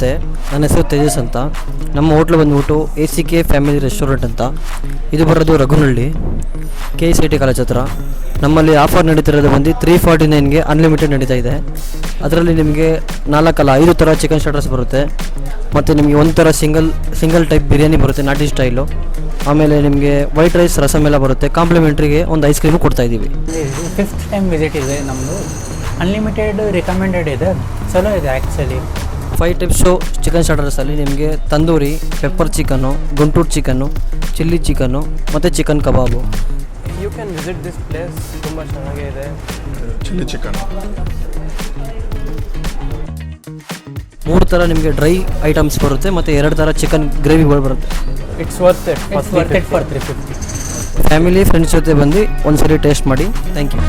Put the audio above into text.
ನಮಸ್ತೆ, ನನ್ನ ಹೆಸರು ತೇಜಸ್ ಅಂತ. ನಮ್ಮ ಹೋಟ್ಲು ಬಂದ್ಬಿಟ್ಟು ACK ಫ್ಯಾಮಿಲಿ ರೆಸ್ಟೋರೆಂಟ್ ಅಂತ. ಇದು ಬರೋದು ರಘುನಹಳ್ಳಿ, KCT ಕಾಲೇಜ್ ಹತ್ರ. ನಮ್ಮಲ್ಲಿ ಆಫರ್ ನಡೀತಿರೋದು ಬಂದು 349ಗೆ ಅನ್ಲಿಮಿಟೆಡ್ ನಡೀತಾ ಇದೆ. ಅದರಲ್ಲಿ ನಿಮಗೆ 5 ಥರ ಚಿಕನ್ ಸ್ಟಾರ್ಟರ್ಸ್ ಬರುತ್ತೆ, ಮತ್ತು ನಿಮಗೆ ಒಂದು ಥರ ಸಿಂಗಲ್ ಟೈಪ್ ಬಿರಿಯಾನಿ ಬರುತ್ತೆ ನಾಟಿ ಸ್ಟೈಲು. ಆಮೇಲೆ ನಿಮಗೆ ವೈಟ್ ರೈಸ್ ರಸಮ್ ಎಲ್ಲ ಬರುತ್ತೆ. ಕಾಂಪ್ಲಿಮೆಂಟ್ರಿಗೆ ಒಂದು ಐಸ್ ಕ್ರೀಮು ಕೊಡ್ತಾಯಿದ್ದೀವಿ. 5th ಟೈಮ್ ವಿಸಿಟ್ ಇದೆ ನಮ್ಮದು. ಅನ್ಲಿಮಿಟೆಡ್ ರಿಕಮೆಂಡೆಡ್ ಇದೆ, ಚಲೋ ಇದೆ ಆ್ಯಕ್ಚುಲಿ. 5 ಟೈಪ್ಸು ಚಿಕನ್ ಸ್ಟಾರ್ಟರ್ಸಲ್ಲಿ ನಿಮಗೆ tandoori, pepper chicken, Guntur chicken, chilli chicken ಮತ್ತು ಚಿಕನ್ ಕಬಾಬು. You can visit this place, ತುಂಬ ಚೆನ್ನಾಗಿದೆ. ಚಿಲ್ಲಿ ಚಿಕನ್ 3 ಥರ ನಿಮಗೆ ಡ್ರೈ ಐಟಮ್ಸ್ ಬರುತ್ತೆ ಮತ್ತು 2 ಥರ ಚಿಕನ್ ಗ್ರೇವಿಗಳು ಬರುತ್ತೆ. It's worth it for 350. Family friends ಜೊತೆ ಬಂದು ಒಂದ್ಸರಿ ಟೇಸ್ಟ್ ಮಾಡಿ. Thank you.